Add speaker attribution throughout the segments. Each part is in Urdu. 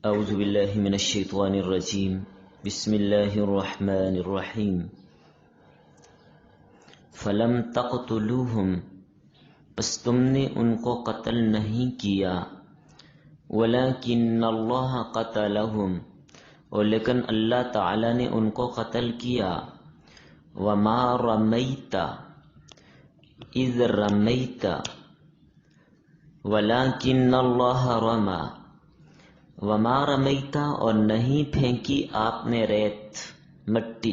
Speaker 1: اعوذ باللہ من الشیطان الرجیم بسم اللہ الرحمن الرحیم فلم تقتلوہم پس تم نے ان کو قتل نہیں کیا ولکن اللہ قتلہم اور لیکن اللہ تعالی نے ان کو قتل کیا وما رمیت اذ رمیت ولکن اللہ رمی وما رمیتا اور نہیں پھینکی آپ نے ریت مٹی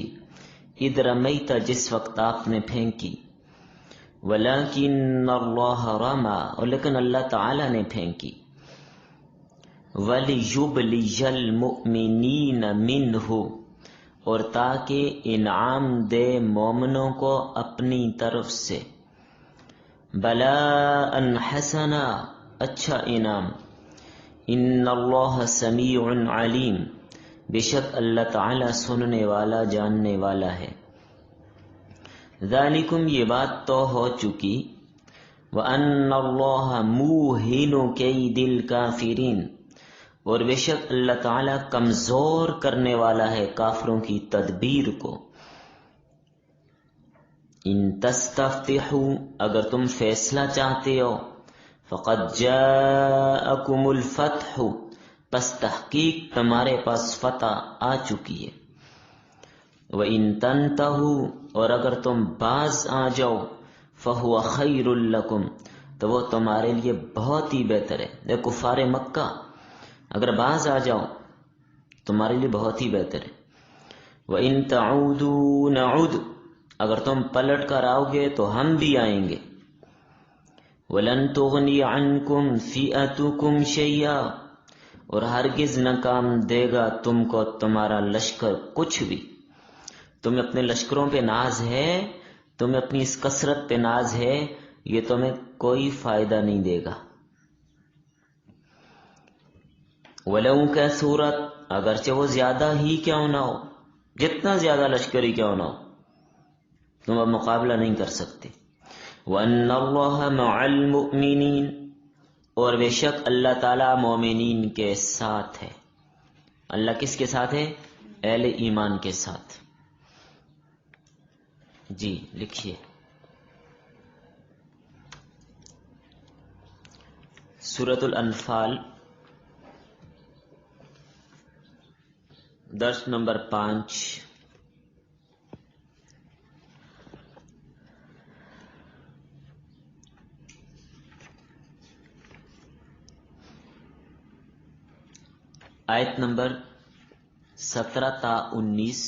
Speaker 1: اذ رمیتا جس وقت آپ نے پھینکی ولیکن اللہ رمی اور لیکن اللہ تعالی نے پھینکی وَلِيُبْلِيَ الْمُؤْمِنِينَ مِنْهُ اور تاکہ انعام دے مومنوں کو اپنی طرف سے بلاءً حسنا اچھا انعام ان اللہ سمیع علیم بے شک اللہ تعالی سننے والا جاننے والا ہے ذالکم یہ بات تو ہو چکی وان اللہ موہن کید الکافرین اور بے شک اللہ تعالی کمزور کرنے والا ہے کافروں کی تدبیر کو ان تستفتحوا اگر تم فیصلہ چاہتے ہو فقد جاءکم الفتح پس تحقیق تمہارے پاس فتح آ چکی ہے وَإِن تَنْتَهُوا اور اگر تم باز آ جاؤ فَهُوَ خَيْرٌ لَكُمْ تو وہ تمہارے لیے بہت ہی بہتر ہے اے کفار مکہ اگر باز آ جاؤ تمہارے لیے بہت ہی بہتر ہے وَإِن تَعُودُوا نَعُودْ اگر تم پلٹ کر آؤ گے تو ہم بھی آئیں گے وَلَن تُغْنِيَ عَنْكُمْ فِئَتُكُمْ شَيْئًا اور ہرگز نہ کام دے گا تم کو تمہارا لشکر کچھ بھی تمہیں اپنے لشکروں پہ ناز ہے تمہیں اپنی اس کثرت پہ ناز ہے یہ تمہیں کوئی فائدہ نہیں دے گا وَلَوْ كَثُرَتْ اگرچہ وہ زیادہ ہی کیوں نہ ہو جتنا زیادہ لشکر ہی کیوں نہ ہو تم اب مقابلہ نہیں کر سکتے وَأَنَّ اللَّهَ مَعَ الْمُؤْمِنِينَ اور بے شک اللہ تعالی مومنین کے ساتھ ہے اللہ کس کے ساتھ ہے اہل ایمان کے ساتھ جی لکھیے سورۃ الانفال درس نمبر 5 آیت نمبر 17 تا 19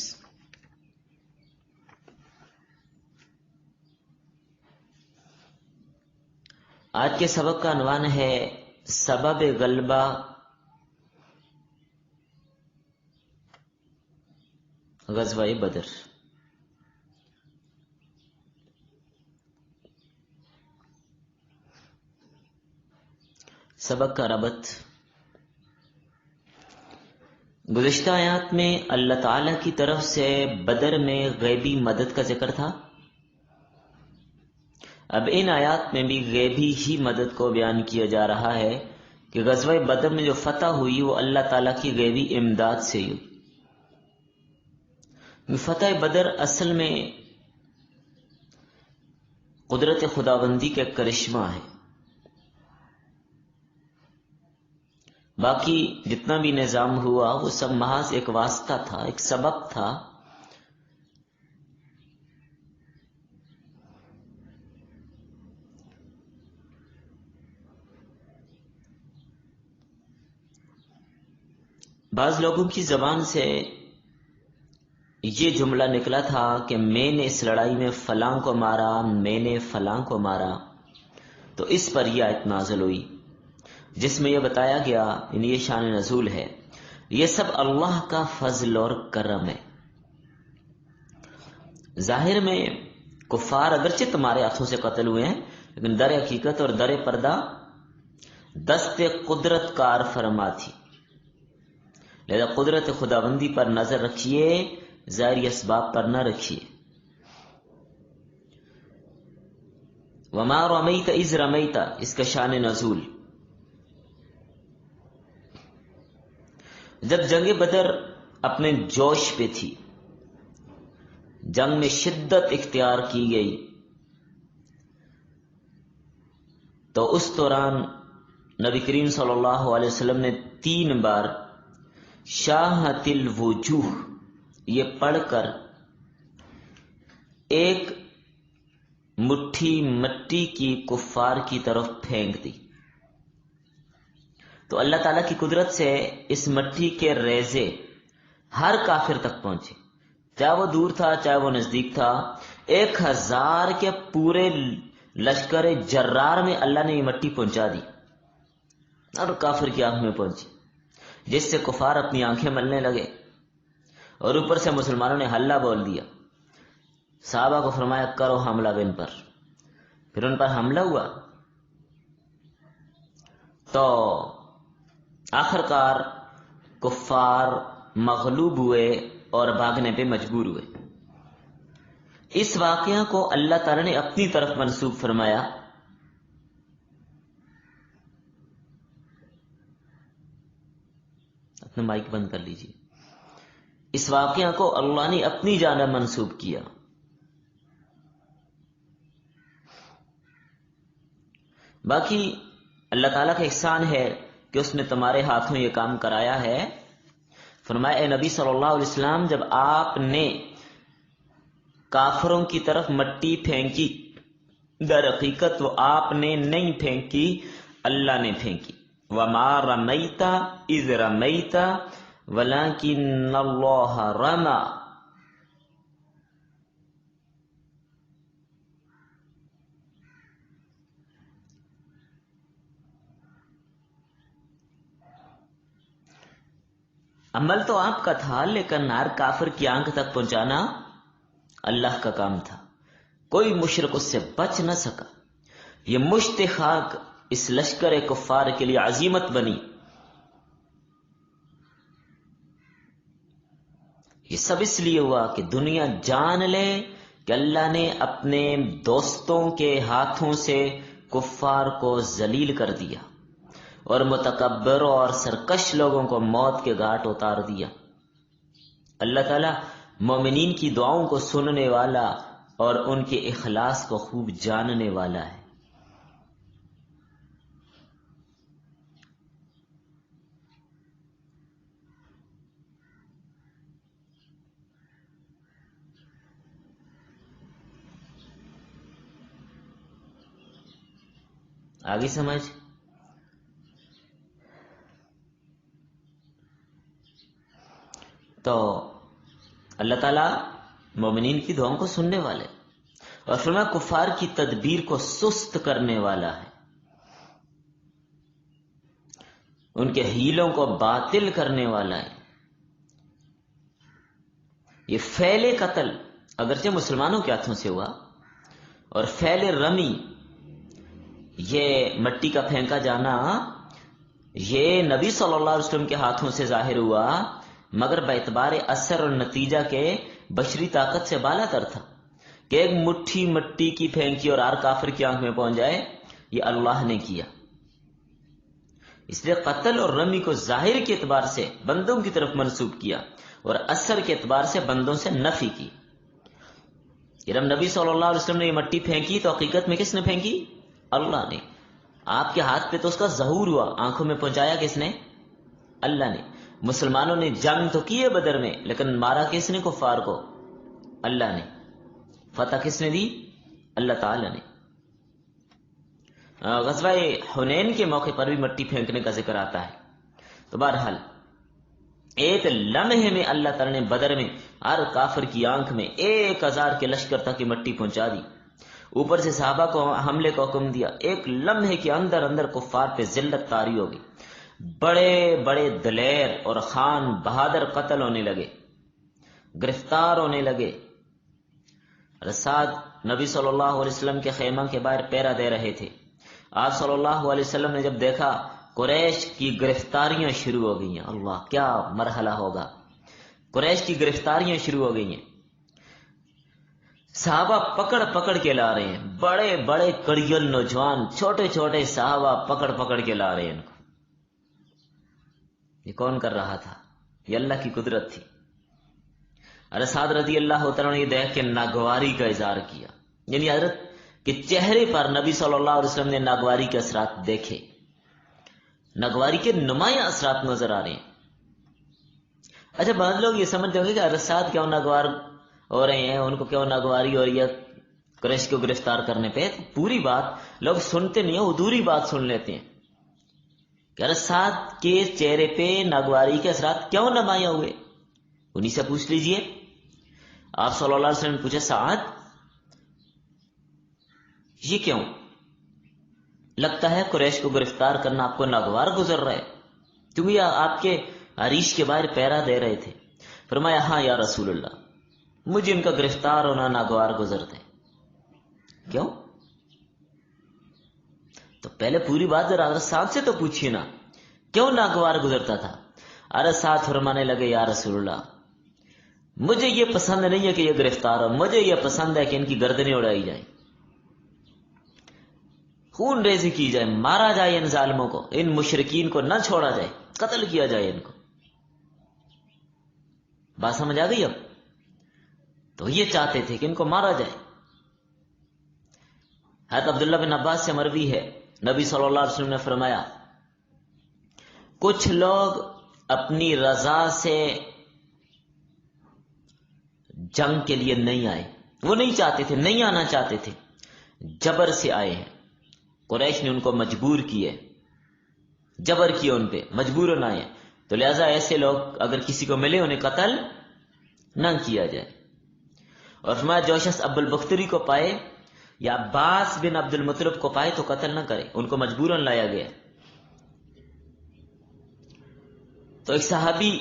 Speaker 1: آج کے سبق کا عنوان ہے سبب غلبہ غزوہ بدر سبق کا ربط گزشتہ آیات میں اللہ تعالی کی طرف سے بدر میں غیبی مدد کا ذکر تھا اب ان آیات میں بھی غیبی ہی مدد کو بیان کیا جا رہا ہے کہ غزوہ بدر میں جو فتح ہوئی وہ اللہ تعالی کی غیبی امداد سے ہوئی فتح بدر اصل میں قدرت خداوندی کا کرشمہ ہے باقی جتنا بھی نظام ہوا وہ سب محض ایک واسطہ تھا ایک سبب تھا بعض لوگوں کی زبان سے یہ جملہ نکلا تھا کہ میں نے اس لڑائی میں فلاں کو مارا میں نے فلاں کو مارا تو اس پر یہ آیت نازل ہوئی جس میں یہ بتایا گیا یہ شان نزول ہے یہ سب اللہ کا فضل اور کرم ہے ظاہر میں کفار اگرچہ تمہارے ہاتھوں سے قتل ہوئے ہیں لیکن در حقیقت اور در پردہ دست قدرت کار فرما تھی لہذا قدرت خداوندی پر نظر رکھیے ظاہری اسباب پر نہ رکھیے وما رمیت اذ رمیت اس کا شان نزول جب جنگ بدر اپنے جوش پہ تھی، جنگ میں شدت اختیار کی گئی، تو اس دوران نبی کریم صلی اللہ علیہ وسلم نے 3 بار شاہت الوجوہ یہ پڑھ کر ایک مٹھی مٹی کی کفار کی طرف پھینک دی، تو اللہ تعالیٰ کی قدرت سے اس مٹی کے ریزے ہر کافر تک پہنچے، چاہے وہ دور تھا چاہے وہ نزدیک تھا۔ 1000 کے پورے لشکر جرار میں اللہ نے یہ مٹی پہنچا دی اور کافر کی آنکھ میں پہنچی، جس سے کفار اپنی آنکھیں ملنے لگے، اور اوپر سے مسلمانوں نے حلہ بول دیا۔ صحابہ کو فرمایا کرو حملہ ان پر، پھر ان پر حملہ ہوا، تو آخرکار کفار مغلوب ہوئے اور بھاگنے پہ مجبور ہوئے۔ اس واقعہ کو اللہ تعالی نے اپنی طرف منسوب فرمایا۔ اپنا مائک بند کر لیجیے۔ اس واقعہ کو اللہ نے اپنی جانب منسوب کیا۔ باقی اللہ تعالیٰ کا احسان ہے کہ اس نے تمہارے ہاتھوں یہ کام کرایا ہے۔ فرمایا اے نبی صلی اللہ علیہ وسلم، جب آپ نے کافروں کی طرف مٹی پھینکی، در حقیقت وہ آپ نے نہیں پھینکی، اللہ نے پھینکی۔ وَمَا رَمَيْتَ إِذْ رَمَيْتَ وَلَكِنَّ اللَّهَ رَمَى۔ عمل تو آپ کا تھا، لیکن ہر کافر کی آنکھ تک پہنچانا اللہ کا کام تھا، کوئی مشرک اس سے بچ نہ سکا۔ یہ مشت خاک اس لشکر کفار کے لیے عزیمت بنی۔ یہ سب اس لیے ہوا کہ دنیا جان لے کہ اللہ نے اپنے دوستوں کے ہاتھوں سے کفار کو ذلیل کر دیا اور متکبر اور سرکش لوگوں کو موت کے گھاٹ اتار دیا۔ اللہ تعالیٰ مومنین کی دعاؤں کو سننے والا اور ان کے اخلاص کو خوب جاننے والا ہے۔ آگے سمجھ؟ تو اللہ تعالیٰ مومنین کی دعاؤں کو سننے والے اور فرمایا کفار کی تدبیر کو سست کرنے والا ہے، ان کے ہیلوں کو باطل کرنے والا ہے۔ یہ فعل قتل اگرچہ مسلمانوں کے ہاتھوں سے ہوا، اور فعل رمی یہ مٹی کا پھینکا جانا یہ نبی صلی اللہ علیہ وسلم کے ہاتھوں سے ظاہر ہوا، مگر باعتبار اثر اور نتیجہ کے بشری طاقت سے بالا تر تھا کہ ایک مٹھی مٹی کی پھینکی اور ہر کافر کی آنکھ میں پہنچ جائے، یہ اللہ نے کیا۔ اس لیے قتل اور رمی کو ظاہر کے اعتبار سے بندوں کی طرف منسوب کیا اور اثر کے اعتبار سے بندوں سے نفی کی۔ جب نبی صلی اللہ علیہ وسلم نے یہ مٹی پھینکی تو حقیقت میں کس نے پھینکی؟ اللہ نے۔ آپ کے ہاتھ پہ تو اس کا ظہور ہوا، آنکھوں میں پہنچایا کس نے؟ اللہ نے۔ مسلمانوں نے جنگ تو کی ہے بدر میں، لیکن مارا کس نے کفار کو؟ اللہ نے۔ فتح کس نے دی؟ اللہ تعالی نے۔ غزوہ حنین کے موقع پر بھی مٹی پھینکنے کا ذکر آتا ہے۔ تو بہرحال ایک لمحے میں اللہ تعالی نے بدر میں ہر کافر کی آنکھ میں 1000 کے لشکر تک یہ مٹی پہنچا دی، اوپر سے صحابہ کو حملے کا حکم دیا۔ ایک لمحے کے اندر اندر کفار پہ ذلت طاری ہوگی، بڑے بڑے دلیر اور خان بہادر قتل ہونے لگے، گرفتار ہونے لگے۔ رساد نبی صلی اللہ علیہ وسلم کے خیمہ کے باہر پہرا دے رہے تھے۔ آپ صلی اللہ علیہ وسلم نے جب دیکھا قریش کی گرفتاریاں شروع ہو گئی ہیں، اللہ کیا مرحلہ ہوگا، قریش کی گرفتاریاں شروع ہو گئی ہیں، صحابہ پکڑ پکڑ کے لا رہے ہیں، بڑے بڑے کڑیل نوجوان چھوٹے چھوٹے صحابہ پکڑ پکڑ کے لا رہے ہیں ان کو۔ یہ کون کر رہا تھا؟ یہ اللہ کی قدرت تھی. اور سعد رضی اللہ تعالیٰ نے یہ دیکھ کے ناگواری کا اظہار کیا، یعنی حضرت کے چہرے پر نبی صلی اللہ علیہ وسلم نے ناگواری کے اثرات دیکھے، ناگواری کے نمایاں اثرات نظر آ رہے ہیں. اچھا بعض لوگ یہ سمجھتے ہوں گے کہ حضرت سعد کیوں ناگوار ہو رہے ہیں، ان کو کیوں ناگواری ہو رہی ہے قریش کو گرفتار کرنے پہ. تو پوری بات لوگ سنتے نہیں ہیں، ادھوری بات سن لیتے ہیں کہ حضرت سعد کے چہرے پہ ناگواری کے اثرات کیوں نمایاں ہوئے. انہی سے پوچھ لیجئے. آپ صلی اللہ علیہ وسلم نے پوچھا سعد یہ کیوں؟ لگتا ہے قریش کو گرفتار کرنا آپ کو ناگوار گزر رہا ہے، کیونکہ یہ آپ کے عریش کے باہر پیرا دے رہے تھے. فرمایا ہاں یا رسول اللہ، مجھے ان کا گرفتار ہونا ناگوار گزرتا ہے. کیوں؟ تو پہلے پوری بات ذرا حضرت سعد سے تو پوچھیے نا، کیوں ناگوار گزرتا تھا؟ حضرت سعد فرمانے لگے یا رسول اللہ، مجھے یہ پسند نہیں ہے کہ یہ گرفتار ہو، مجھے یہ پسند ہے کہ ان کی گردنیں اڑائی جائیں، خون ریزی کی جائے، مارا جائے ان ظالموں کو، ان مشرکین کو نہ چھوڑا جائے، قتل کیا جائے ان کو. بات سمجھ آ گئی اب؟ تو یہ چاہتے تھے کہ ان کو مارا جائے. حضرت عبداللہ بن عباس سے مروی ہے، نبی صلی اللہ علیہ وسلم نے فرمایا کچھ لوگ اپنی رضا سے جنگ کے لیے نہیں آئے، وہ نہیں چاہتے تھے، نہیں آنا چاہتے تھے، جبر سے آئے ہیں. قریش نے ان کو مجبور کیے، جبر کیا ان پہ، مجبور نہ آئے. تو لہذا ایسے لوگ اگر کسی کو ملے انہیں قتل نہ کیا جائے. اور فرمایا جو شخص ابو البختری کو پائے یا عباس بن عبد المطلب کو پائے تو قتل نہ کرے، ان کو مجبوراً لایا گیا. تو ایک صحابی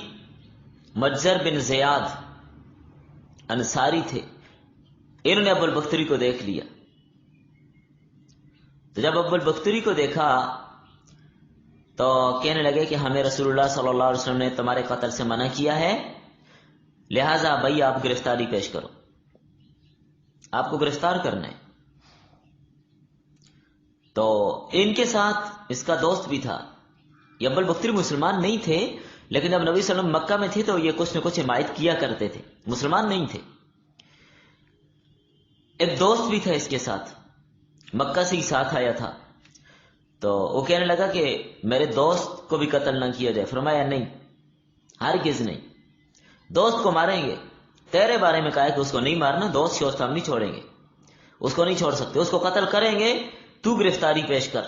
Speaker 1: مجزر بن زیاد انصاری تھے، انہوں نے ابو البختری کو دیکھ لیا. تو جب ابو البختری کو دیکھا تو کہنے لگے کہ ہمیں رسول اللہ صلی اللہ علیہ وسلم نے تمہارے قتل سے منع کیا ہے، لہذا بھائی آپ گرفتاری پیش کرو، آپ کو گرفتار کرنا ہے. تو ان کے ساتھ اس کا دوست بھی تھا. یہ ابو البختری مسلمان نہیں تھے، لیکن جب نبی صلی اللہ علیہ وسلم مکہ میں تھے تو یہ کچھ نہ کچھ حمایت کیا کرتے تھے، مسلمان نہیں تھے. ایک دوست بھی تھا اس کے ساتھ، مکہ سے ہی ساتھ آیا تھا. تو وہ کہنے لگا کہ میرے دوست کو بھی قتل نہ کیا جائے. فرمایا نہیں، ہرگز نہیں، دوست کو ماریں گے. تیرے بارے میں کہا کہ اس کو نہیں مارنا، دوست شوست ہم نہیں چھوڑیں گے، اس کو نہیں چھوڑ سکتے، اس کو قتل کریں گے، تو گرفتاری پیش کر.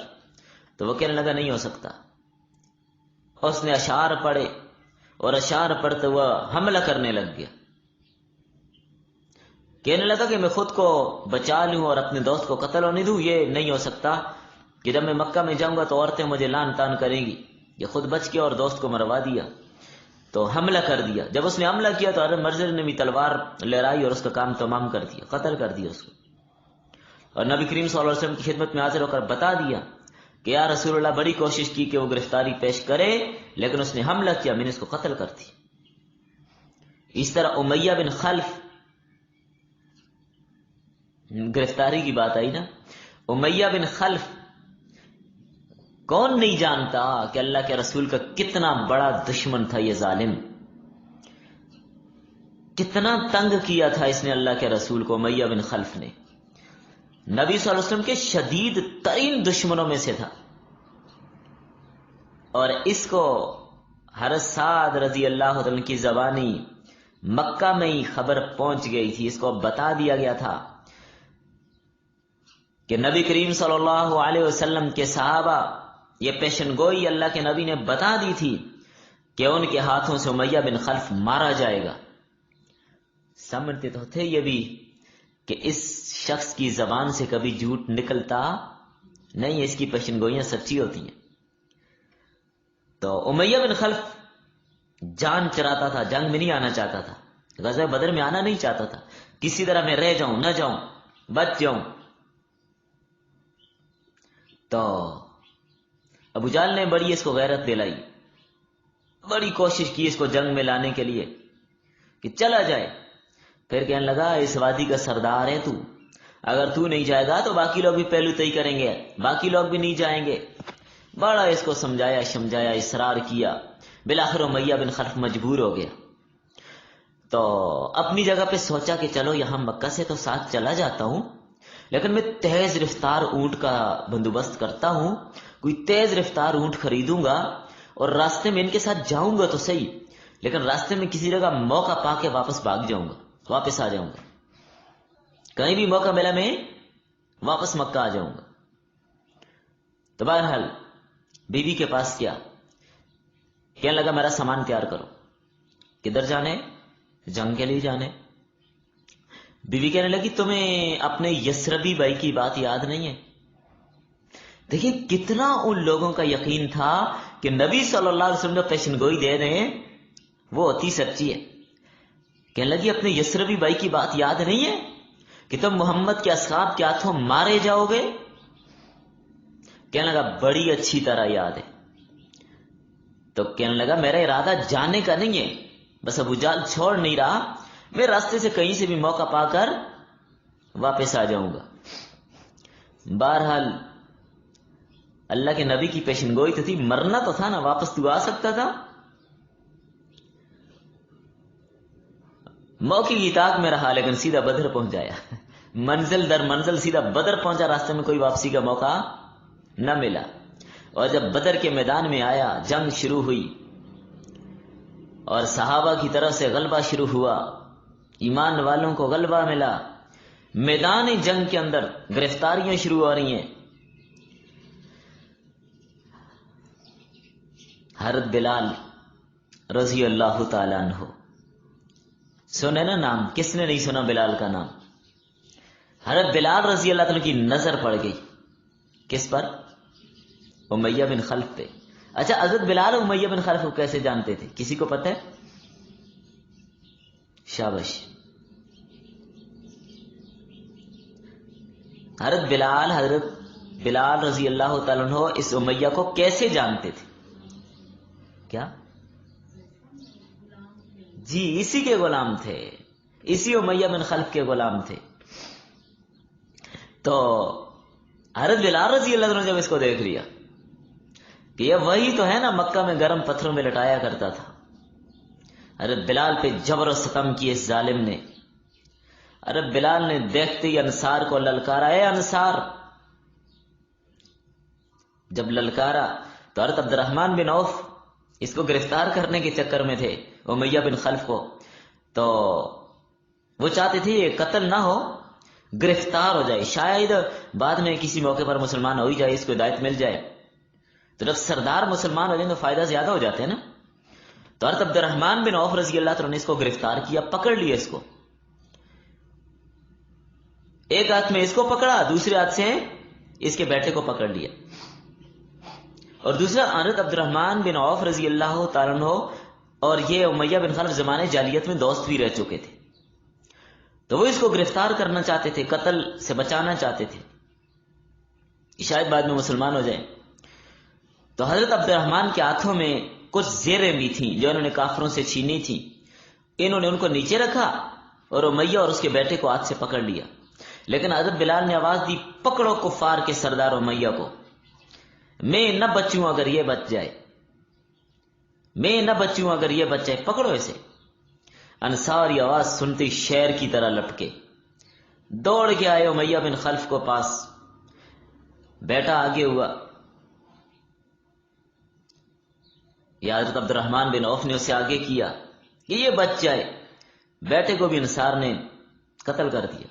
Speaker 1: تو وہ کہنے لگا نہیں ہو سکتا. اس نے اشعار پڑھے اور اشعار پڑھتے ہوا حملہ کرنے لگ گیا. کہنے لگا کہ میں خود کو بچا لوں اور اپنے دوست کو قتل ہونے دوں، یہ نہیں ہو سکتا کہ جب میں مکہ میں جاؤں گا تو عورتیں مجھے لان تان کریں گی. یہ خود بچ گیا اور دوست کو مروا دیا. تو حملہ کر دیا. جب اس نے حملہ کیا تو حضرت مرزر نے بھی تلوار لہرائی اور اس کا کام تمام کر دیا، قتل کر دیا اس کو. اور نبی کریم صلی اللہ علیہ وسلم کی خدمت میں حاضر ہو کر بتا دیا کہ یا رسول اللہ بڑی کوشش کی کہ وہ گرفتاری پیش کرے، لیکن اس نے حملہ کیا، میں نے اس کو قتل کر دی. اس طرح امیہ بن خلف، گرفتاری کی بات آئی نا، امیہ بن خلف کون نہیں جانتا کہ اللہ کے رسول کا کتنا بڑا دشمن تھا. یہ ظالم کتنا تنگ کیا تھا اس نے اللہ کے رسول کو. امیہ بن خلف نے نبی صلی اللہ علیہ وسلم کے شدید ترین دشمنوں میں سے تھا. اور اس کو حضرت سعد رضی اللہ عنہ کی زبانی مکہ میں ہی خبر پہنچ گئی تھی. اس کو بتا دیا گیا تھا کہ نبی کریم صلی اللہ علیہ وسلم کے صحابہ، یہ پیشن گوئی اللہ کے نبی نے بتا دی تھی کہ ان کے ہاتھوں سے امیہ بن خلف مارا جائے گا. سمجھتے تو تھے یہ بھی کہ اس شخص کی زبان سے کبھی جھوٹ نکلتا نہیں، اس کی پیشن گوئیاں سچی ہوتی ہیں. تو امیہ بن خلف جان چراتا تھا، جنگ میں نہیں آنا چاہتا تھا، غزوہ بدر میں آنا نہیں چاہتا تھا. کسی طرح میں رہ جاؤں، نہ جاؤں، بچ جاؤں. تو ابو جہل نے بڑی اس کو غیرت دلائی، بڑی کوشش کی اس کو جنگ میں لانے کے لیے کہ چلا جائے. پھر کہنے لگا اس وادی کا سردار ہے تو، اگر تو نہیں جائے گا تو باقی لوگ بھی پہلو طئی کریں گے، باقی لوگ بھی نہیں جائیں گے. بڑا اس کو سمجھایا، اصرار کیا. بالآخر امیہ بن خلف مجبور ہو گیا، تو اپنی جگہ پہ سوچا کہ چلو یہاں مکہ سے تو ساتھ چلا جاتا ہوں، لیکن میں تیز رفتار اونٹ کا بندوبست کرتا ہوں، کوئی تیز رفتار اونٹ خریدوں گا اور راستے میں ان کے ساتھ جاؤں گا تو صحیح، لیکن راستے میں کسی جگہ موقع پا کے واپس بھاگ جاؤں گا، واپس آ جاؤں گا، کہیں بھی موقع ملا میں واپس مکہ آ جاؤں گا۔ تو بہرحال بیوی کے پاس کیا، کہنے لگا میرا سامان تیار کرو، کدھر جانے؟ جنگ کے لیے جانے۔ بیوی کہنے لگی تمہیں اپنے یسربی بھائی کی بات یاد نہیں ہے؟ دیکھیے کتنا ان لوگوں کا یقین تھا کہ نبی صلی اللہ علیہ وسلم جو پیشن گوئی دے رہے ہیں وہ ہوتی سچی ہے۔ کہنے لگی اپنے یسربی بھائی کی بات یاد نہیں ہے کہ تم محمد کے اصحاب کے ہاتھوں مارے جاؤ گے؟ کہنے لگا بڑی اچھی طرح یاد ہے۔ تو کہنے لگا میرا ارادہ جانے کا نہیں ہے، بس ابو جہل چھوڑ نہیں رہا، میں راستے سے کہیں سے بھی موقع پا کر واپس آ جاؤں گا۔ بہرحال اللہ کے نبی کی پیشن گوئی تو تھی، مرنا تو تھا نا، واپس تو آ سکتا تھا۔ موقع کی طاق میں رہا لیکن سیدھا بدر پہنچ جایا، منزل در منزل سیدھا بدر پہنچا، راستے میں کوئی واپسی کا موقع نہ ملا۔ اور جب بدر کے میدان میں آیا، جنگ شروع ہوئی اور صحابہ کی طرف سے غلبہ شروع ہوا، ایمان والوں کو غلبہ ملا، میدان جنگ کے اندر گرفتاریاں شروع ہو رہی ہیں۔ حضرت بلال رضی اللہ تعالیٰ عنہ، سنے نا نام؟ کس نے نہیں سنا بلال کا نام؟ حضرت بلال رضی اللہ تعالیٰ کی نظر پڑ گئی کس پر؟ امیہ بن خلف پہ۔ اچھا حضرت بلال امیہ بن خلف کو کیسے جانتے تھے؟ کسی کو پتہ ہے؟ شابش۔ حضرت بلال رضی اللہ تعالیٰ عنہ اس امیہ کو کیسے جانتے تھے؟ کیا؟ جی اسی کے غلام تھے، اسی امیہ بن خلف کے غلام تھے۔ تو حضرت بلال رضی اللہ عنہ جب اس کو دیکھ لیا کہ یہ وہی تو ہے نا مکہ میں گرم پتھروں میں لٹایا کرتا تھا، حضرت بلال پہ جبر و ستم کی اس ظالم نے۔ حضرت بلال نے دیکھتے ہی انصار کو للکارا، اے انصار! جب للکارا تو حضرت عبد الرحمن بن عوف اس کو گرفتار کرنے کے چکر میں تھے، امیہ بن خلف کو، تو وہ چاہتے تھے یہ قتل نہ ہو، گرفتار ہو جائے، شاید بعد میں کسی موقع پر مسلمان ہو ہی جائے، اس کو ہدایت مل جائے۔ تو جب سردار مسلمان ہو جائیں تو فائدہ زیادہ ہو جاتے ہیں نا۔ تو حضرت عبد الرحمن بن عوف رضی اللہ عنہ نے اس کو گرفتار کیا، پکڑ لیا اس کو، ایک ہاتھ میں اس کو پکڑا، دوسرے ہاتھ سے اس کے بیٹے کو پکڑ لیا، اور دوسرا حضرت عبد الرحمن بن عوف رضی اللہ تعالیٰ عنہ اور یہ امیہ بن خلف زمانے جاہلیت میں دوست بھی رہ چکے تھے، تو وہ اس کو گرفتار کرنا چاہتے تھے، قتل سے بچانا چاہتے تھے، شاید بعد میں مسلمان ہو جائیں۔ تو حضرت عبد الرحمن کے ہاتھوں میں کچھ زیریں بھی تھیں جو انہوں نے کافروں سے چھینی تھیں، انہوں نے ان کو نیچے رکھا اور امیہ اور اس کے بیٹے کو ہاتھ سے پکڑ لیا، لیکن حضرت بلال نے آواز دی پکڑو کفار کے سردار امیہ کو، میں نہ بچوں اگر یہ بچ جائے، میں نہ بچوں اگر یہ بچ جائے، پکڑو اسے۔ انصار یہ آواز سنتے شیر کی طرح لپکے، دوڑ کے آئے امیہ بن خلف کو پاس، بیٹا آگے ہوا، یا حضرت عبد الرحمن بن عوف نے اسے آگے کیا کہ یہ بچ جائے، بیٹے کو بھی انصار نے قتل کر دیا۔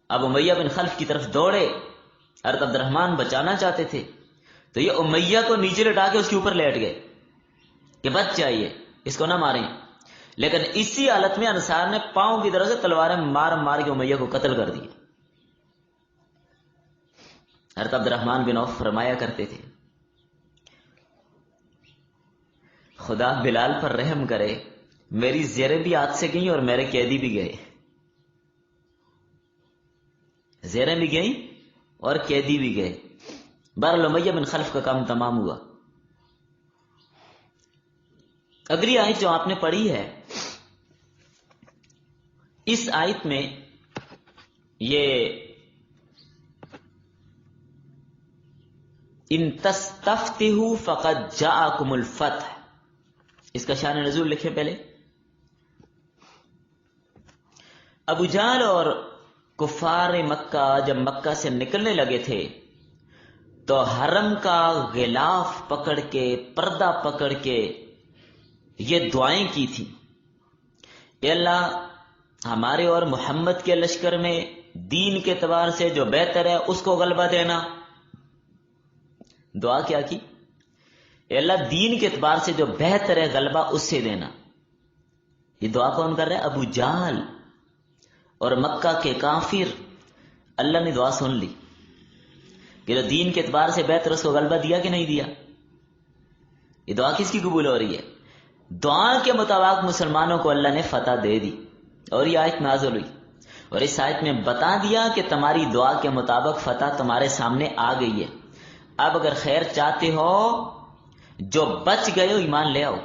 Speaker 1: اب امیہ بن خلف کی طرف دوڑے، حضرت عبد الرحمن بچانا چاہتے تھے، تو یہ امیہ کو نیچے لٹا کے اس کے اوپر لیٹ گئے کہ بچ جائیے، اس کو نہ ماریں، لیکن اسی حالت میں انصار نے پاؤں کی طرف سے تلواریں مار مار کے امیہ کو قتل کر دیا۔ حضرت عبد الرحمن بن عوف فرمایا کرتے تھے خدا بلال پر رحم کرے، میری زیریں بھی ہاتھ سے گئیں اور میرے قیدی بھی گئے، زیریں بھی گئیں اور قیدی بھی گئے۔ بہرحال امیہ بن خلف کا کام تمام ہوا۔ اگلی آیت جو آپ نے پڑھی ہے، اس آیت میں یہ ان تستفتحوا فقد جاءکم الفتح، اس کا شان نزول لکھے پہلے۔ ابو جہل اور کفار مکہ جب مکہ سے نکلنے لگے تھے تو حرم کا غلاف پکڑ کے، پردہ پکڑ کے یہ دعائیں کی تھی، اے اللہ ہمارے اور محمد کے لشکر میں دین کے اعتبار سے جو بہتر ہے اس کو غلبہ دینا۔ دعا کیا کی؟ اے اللہ دین کے اعتبار سے جو بہتر ہے غلبہ اس سے دینا۔ یہ دعا کون کر رہا ہے؟ ابو جہل اور مکہ کے کافر۔ اللہ نے دعا سن لی کہ جو دین کے اعتبار سے بہتر اس کو غلبہ دیا کہ نہیں دیا؟ یہ دعا کس کی قبول ہو رہی ہے؟ دعا کے مطابق مسلمانوں کو اللہ نے فتح دے دی، اور یہ آیت نازل ہوئی، اور اس آیت میں بتا دیا کہ تمہاری دعا کے مطابق فتح تمہارے سامنے آ گئی ہے۔ اب اگر خیر چاہتے ہو، جو بچ گئے ہو ایمان لے آؤ،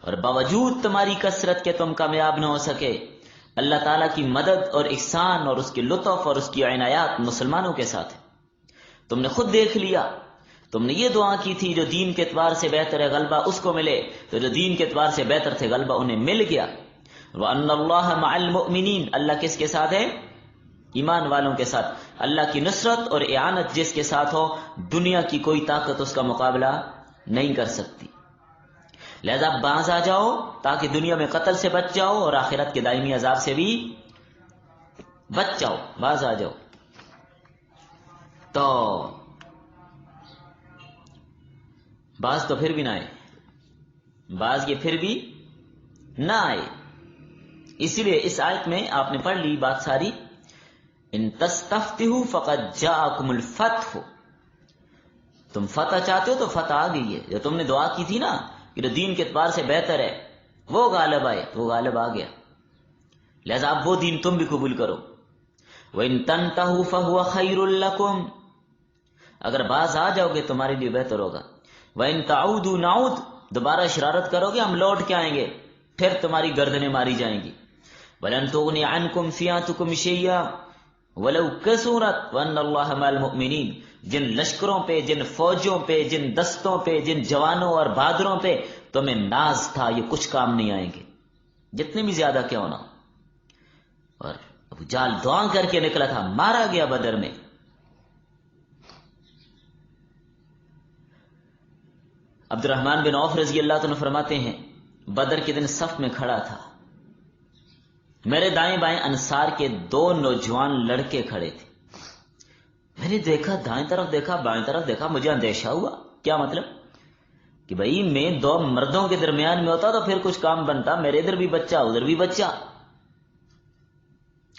Speaker 1: اور باوجود تمہاری کثرت کے تم کامیاب نہ ہو سکے، اللہ تعالیٰ کی مدد اور احسان اور اس کے لطف اور اس کی عنایات مسلمانوں کے ساتھ ہے۔ تم نے خود دیکھ لیا، تم نے یہ دعا کی تھی جو دین کے اعتبار سے بہتر ہے غلبہ اس کو ملے، تو جو دین کے اعتبار سے بہتر تھے غلبہ انہیں مل گیا۔ وَأَنَّ اللَّهَ مَعَ الْمُؤْمِنِينَ، اللہ کس کے ساتھ ہے؟ ایمان والوں کے ساتھ۔ اللہ کی نصرت اور اعانت جس کے ساتھ ہو، دنیا کی کوئی طاقت اس کا مقابلہ نہیں کر سکتی۔ لہذا باز آ جاؤ تاکہ دنیا میں قتل سے بچ جاؤ اور آخرت کے دائمی عذاب سے بھی بچ جاؤ، باز آ جاؤ۔ تو باز تو پھر بھی نہ آئے، باز یہ پھر بھی نہ آئے۔ اسی لیے اس آیت میں آپ نے پڑھ لی بات ساری، ان تستفتحوا فقد جاءکم الفتح، تم فتح چاہتے ہو تو فتح آ گئی ہے۔ جو تم نے دعا کی تھی نا کہ جو دین کے اعتبار سے بہتر ہے وہ غالب آئے، وہ غالب آ گیا۔ لہذا اب وہ دین تم بھی قبول کرو۔ وَإِن تَنْتَهُوا فَهُوَ خَيْرٌ لَكُمْ، اگر باز آ جاؤ گے تمہارے لیے بہتر ہوگا۔ وَإِن تَعُودُوا نَعُودْ، دوبارہ شرارت کرو گے ہم لوٹ کے آئیں گے، پھر تمہاری گردنیں ماری جائیں گی۔ وَلَن تُغْنِ عَنْكُمْ فِئَاتُكُمْ شَيْئًا وَلَوْ كَثُرَتْ وَأَنَّ اللَّهَ مَعَ الْمُؤْمِنِينَ، جن لشکروں پہ، جن فوجوں پہ، جن دستوں پہ، جن جوانوں اور بہادروں پہ تمہیں ناز تھا، یہ کچھ کام نہیں آئیں گے، جتنے بھی زیادہ کیوں نہ ہو۔ اور ابو جہل دعا کر کے نکلا تھا، مارا گیا بدر میں۔ عبد الرحمن بن عوف رضی اللہ عنہ فرماتے ہیں بدر کے دن صف میں کھڑا تھا، میرے دائیں بائیں انصار کے 2 نوجوان لڑکے کھڑے تھے۔ میں نے دیکھا، دائیں طرف دیکھا، بائیں طرف دیکھا، مجھے اندیشہ ہوا۔ کیا مطلب؟ کہ بھئی میں 2 مردوں کے درمیان میں ہوتا تو پھر کچھ کام بنتا، میرے ادھر بھی بچہ ادھر بھی بچہ،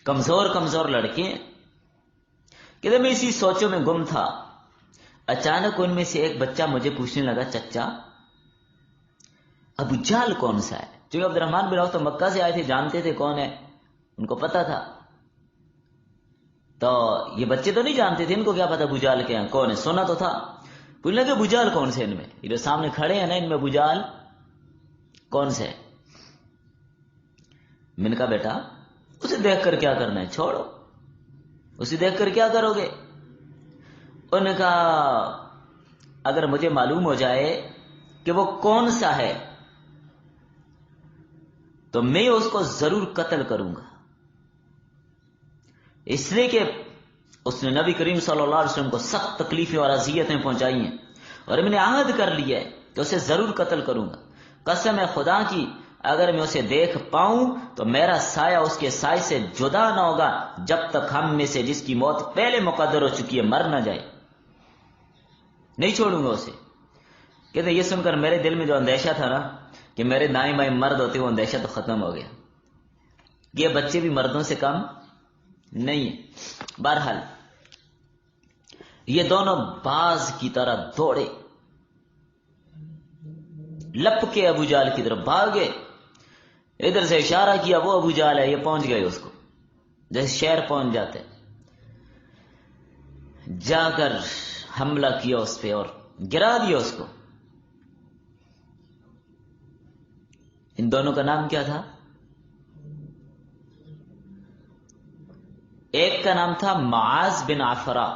Speaker 1: کمزور کمزور لڑکے ہیں۔ کہ میں اسی سوچوں میں گم تھا، اچانک ان میں سے ایک بچہ مجھے پوچھنے لگا، چچا ابو جہل کون سا ہے؟ کیونکہ عبد الرحمن بن عوف تو مکہ سے آئے تھے، جانتے تھے کون ہے، ان کو پتا تھا۔ تو یہ بچے تو نہیں جانتے تھے، ان کو کیا پتا ابو جہل کیا کون ہے، سنا تو تھا۔ پوچھنے لگے ابو جہل کون سے ان میں، یہ جو سامنے کھڑے ہیں نا ان میں ابو جہل کون سے ہے؟ میں نے کہا بیٹا اسے دیکھ کر کیا کرنا ہے، چھوڑو، اسے دیکھ کر کیا کرو گے؟ انہوں نے کہا اگر مجھے معلوم ہو جائے کہ وہ کون سا ہے تو میں اس کو ضرور قتل کروں گا، اس لیے کہ اس نے نبی کریم صلی اللہ علیہ وسلم کو سخت تکلیفیں اور اذیتیں پہنچائی ہیں، اور میں نے عہد کر لیا ہے کہ اسے ضرور قتل کروں گا۔ قسم ہے خدا کی اگر میں اسے دیکھ پاؤں تو میرا سایہ اس کے سائے سے جدا نہ ہوگا جب تک ہم میں سے جس کی موت پہلے مقدر ہو چکی ہے مر نہ جائے، نہیں چھوڑوں گا اسے۔ کہتے یہ سن کر میرے دل میں جو اندیشہ تھا نا کہ میرے دائیں بائیں مرد ہوتے، وہ اندیشہ تو ختم ہو گیا۔ یہ بچے بھی مردوں سے کم نہیں ہیں۔ بہرحال یہ دونوں باز کی طرح دوڑے، لپ کے ابو جہل کی طرف بھاگے، ادھر سے اشارہ کیا وہ ابو جہل ہے، یہ پہنچ گئے اس کو، جیسے شہر پہنچ جاتے، جا کر حملہ کیا اس پہ اور گرا دیا اس کو۔ ان دونوں کا نام کیا تھا؟ ایک کا نام تھا معاذ بن عفرا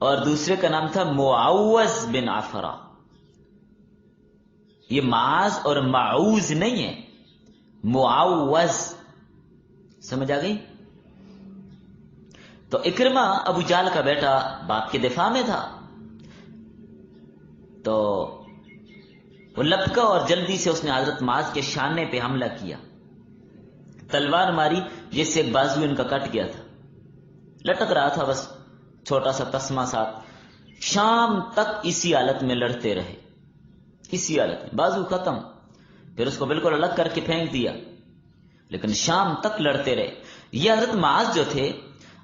Speaker 1: اور دوسرے کا نام تھا معوذ بن عفرہ. یہ معاذ اور معوذ نہیں ہے، معوذ. سمجھ آ گئی؟ تو اکرمہ ابو جہل کا بیٹا باپ کے دفاع میں تھا، تو وہ لپکا اور جلدی سے اس نے حضرت معاذ کے شانے پہ حملہ کیا، تلوار ماری جس سے ایک بازو ان کا کٹ گیا تھا، لٹک رہا تھا بس چھوٹا سا تسمہ ساتھ. شام تک اسی حالت میں لڑتے رہے، اسی حالت میں، بازو ختم، پھر اس کو بالکل الگ کر کے پھینک دیا، لیکن شام تک لڑتے رہے. یہ حضرت معاذ جو تھے،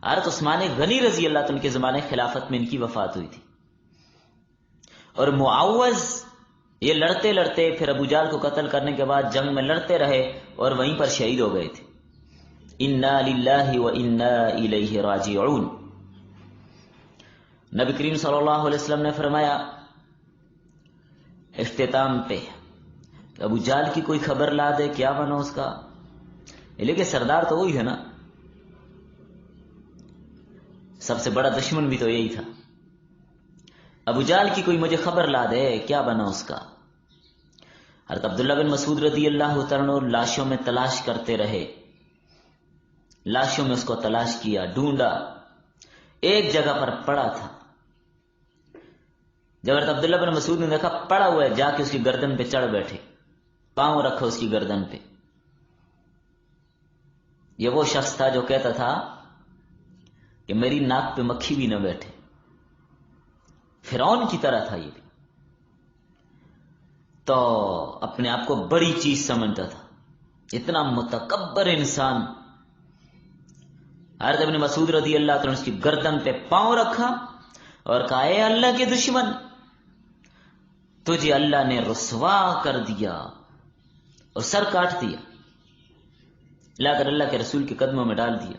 Speaker 1: حضرت عثمان غنی رضی اللہ عنہ کے زمانے خلافت میں ان کی وفات ہوئی تھی. اور معوذ یہ لڑتے لڑتے پھر ابو جہل کو قتل کرنے کے بعد جنگ میں لڑتے رہے اور وہیں پر شہید ہو گئے تھے. انا للہ و انا الیہ راجعون. نبی کریم صلی اللہ علیہ وسلم نے فرمایا اختتام پہ، ابو جہل کی کوئی خبر لا دے کیا بنا اس کا، لیکن سردار تو وہی ہے نا، سب سے بڑا دشمن بھی تو یہی تھا. ابو جہل کی کوئی مجھے خبر لا دے کیا بنا اس کا. حضرت عبداللہ بن مسعود رضی اللہ تعالیٰ عنہ لاشوں میں تلاش کرتے رہے، لاشوں میں اس کو تلاش کیا، ڈھونڈا، ایک جگہ پر پڑا تھا. جب حضرت عبداللہ بن مسعود نے دیکھا پڑا ہوا ہے، جا کے اس کی گردن پہ چڑھ بیٹھے، پاؤں رکھا اس کی گردن پہ. یہ وہ شخص تھا جو کہتا تھا کہ میری ناک پہ مکھی بھی نہ بیٹھے. فرعون کی طرح تھا یہ بھی، تو اپنے آپ کو بڑی چیز سمجھتا تھا، اتنا متکبر انسان. حضرت ابن مسعود رضی اللہ عنہ اس کی گردن پہ پاؤں رکھا اور کہا اے اللہ کے دشمن، تجھے اللہ نے رسوا کر دیا، اور سر کاٹ دیا، لا کر اللہ کے رسول کے قدموں میں ڈال دیا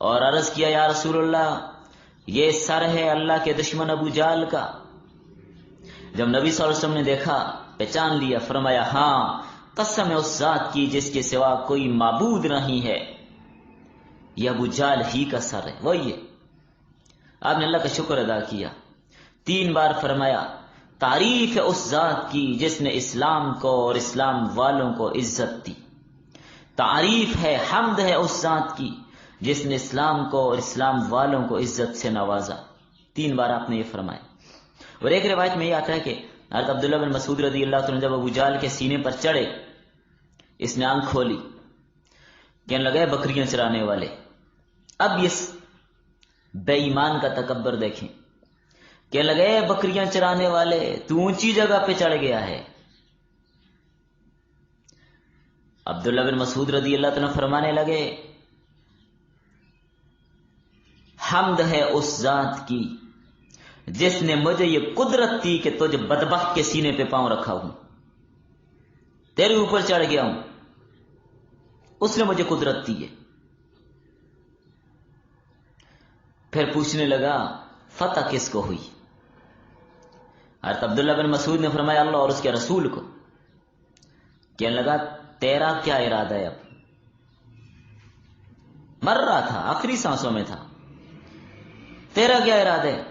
Speaker 1: اور عرض کیا یا رسول اللہ یہ سر ہے اللہ کے دشمن ابو جہل کا. جب نبی صلی اللہ علیہ وسلم نے دیکھا پہچان لیا، فرمایا ہاں قسم ہے اس ذات کی جس کے سوا کوئی معبود نہیں ہے، یہ ابو جہل ہی کا سر ہے، وہی ہے. آپ نے اللہ کا شکر ادا کیا، 3 بار فرمایا تعریف ہے اس ذات کی جس نے اسلام کو اور اسلام والوں کو عزت دی، تعریف ہے، حمد ہے اس ذات کی جس نے اسلام کو اور اسلام والوں کو عزت سے نوازا. 3 بار آپ نے یہ فرمایا. اور ایک روایت میں یہ آتا ہے کہ حضرت عبداللہ بن مسعود رضی اللہ عنہ جب ابو جہل کے سینے پر چڑھے، اس نے آنکھ کھولی، کہنے لگا بکریاں چرانے والے. اب اس بے ایمان کا تکبر دیکھیں، کہنے لگے بکریاں چرانے والے تو اونچی جگہ پہ چڑھ گیا ہے. عبداللہ بن مسعود رضی اللہ عنہ فرمانے لگے حمد ہے اس ذات کی جس نے مجھے یہ قدرت دی کہ تجھ بدبخت کے سینے پہ پاؤں رکھا ہوں، تیرے اوپر چڑھ گیا ہوں، اس نے مجھے قدرت دی ہے. پھر پوچھنے لگا فتح کس کو ہوئی؟ حضرت عبداللہ بن مسعود نے فرمایا اللہ اور اس کے رسول کو. کہنے لگا تیرا کیا ارادہ ہے؟ اب مر رہا تھا، آخری سانسوں میں تھا، تیرا کیا ارادہ ہے؟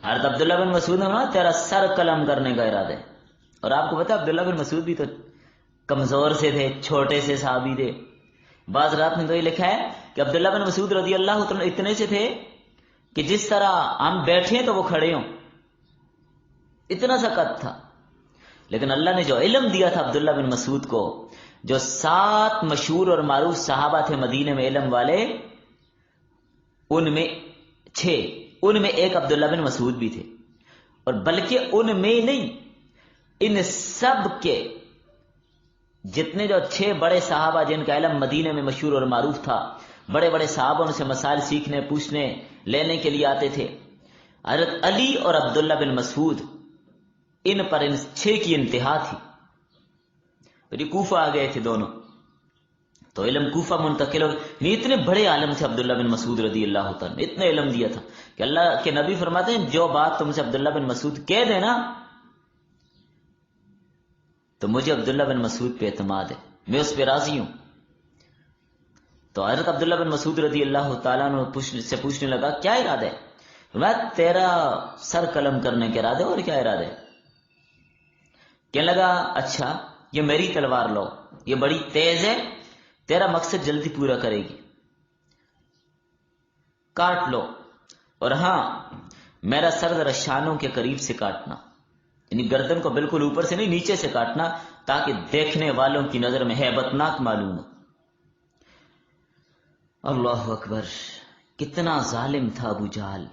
Speaker 1: حضرت عبداللہ بن مسعود نے فرمایا تیرا سر قلم کرنے کا ارادہ ہے. اور آپ کو پتا عبداللہ بن مسعود بھی تو کمزور سے تھے، چھوٹے سے صحابی تھے. بعض رات نے تو یہ لکھا ہے کہ عبداللہ بن مسعود رضی اللہ عنہ اتنے سے تھے کہ جس طرح ہم بیٹھے تو وہ کھڑے ہوں، اتنا سا قد تھا. لیکن اللہ نے جو علم دیا تھا عبداللہ بن مسعود کو، جو 7 مشہور اور معروف صحابہ تھے مدینے میں علم والے، ان میں 6، ان میں ایک عبداللہ بن مسعود بھی تھے. اور بلکہ ان میں نہیں، ان سب کے جتنے جو 6 بڑے صحابہ جن کا علم مدینے میں مشہور اور معروف تھا، بڑے بڑے صحابوں سے مسائل سیکھنے، پوچھنے، لینے کے لیے آتے تھے. حضرت علی اور عبداللہ بن مسعود، ان پر ان 6 کی انتہا تھی. پھر یہ کوفہ آ گئے تھے دونوں، تو علم کوفہ منتقل ہو گئے. اتنے بڑے عالم تھے عبداللہ بن مسعود رضی اللہ تعالیٰ، اتنے علم دیا تھا کہ اللہ کے نبی فرماتے ہیں جو بات تم سے عبداللہ بن مسعود کہہ دینا تو مجھے عبداللہ بن مسعود پہ اعتماد ہے، میں اس پہ راضی ہوں. تو حضرت عبداللہ بن مسعود رضی اللہ تعالیٰ عنہ سے پوچھنے لگا کیا ارادہ ہے؟ میں تیرا سر قلم کرنے کے ارادے اور کیا ارادے؟ کہنے لگا اچھا یہ میری تلوار لو، یہ بڑی تیز ہے، تیرا مقصد جلدی پورا کرے گی، کاٹ لو، اور ہاں میرا سر ذرا شانوں کے قریب سے کاٹنا، یعنی گردن کو بالکل اوپر سے نہیں نیچے سے کاٹنا، تاکہ دیکھنے والوں کی نظر میں ہیبت ناک معلوم ہو۔ اللہ اکبر، کتنا ظالم تھا ابو جہل،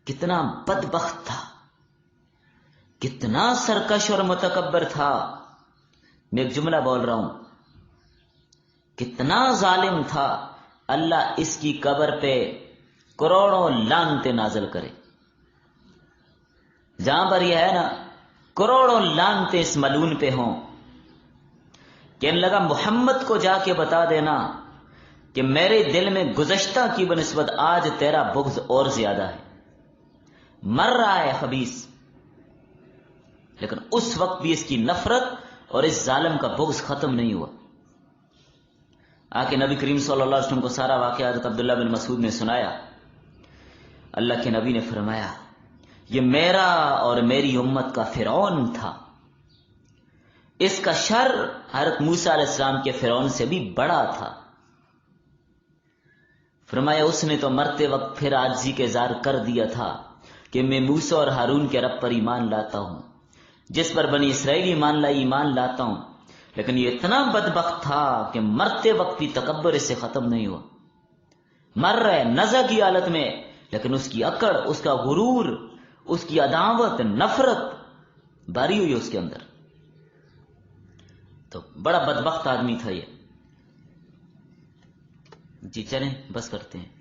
Speaker 1: کتنا بدبخت تھا، کتنا سرکش اور متکبر تھا۔ میں ایک جملہ بول رہا ہوں، کتنا ظالم تھا، اللہ اس کی قبر پہ کروڑوں لعنتیں نازل کرے۔ جہاں پر یہ ہے نا، کروڑوں لعنتیں اس ملعون پہ ہوں۔ کہنے لگا محمد کو جا کے بتا دینا کہ میرے دل میں گزشتہ کی بنسبت آج تیرا بغض اور زیادہ ہے۔ مر رہا ہے خبیث، لیکن اس وقت بھی اس کی نفرت اور اس ظالم کا بغض ختم نہیں ہوا۔ آ کے نبی کریم صلی اللہ علیہ وسلم کو سارا واقعہ حضرت عبداللہ بن مسعود نے سنایا۔ اللہ کے نبی نے فرمایا یہ میرا اور میری امت کا فرعون تھا، اس کا شر حضرت موسیٰ علیہ السلام کے فرعون سے بھی بڑا تھا۔ فرمایا اس نے تو مرتے وقت پھر عاجزی کے اظہار کر دیا تھا کہ میں موسیٰ اور ہارون کے رب پر ایمان لاتا ہوں، جس پر بنی اسرائیل ایمان لائی ایمان لاتا ہوں، لیکن یہ اتنا بدبخت تھا کہ مرتے وقت بھی تکبر اس سے ختم نہیں ہوا۔ مر رہے نزع کی حالت میں، لیکن اس کی اکڑ، اس کا غرور، اس کی عداوت، نفرت بھری ہوئی اس کے اندر۔ تو بڑا بدبخت آدمی تھا یہ۔ جی چلیں بس کرتے ہیں۔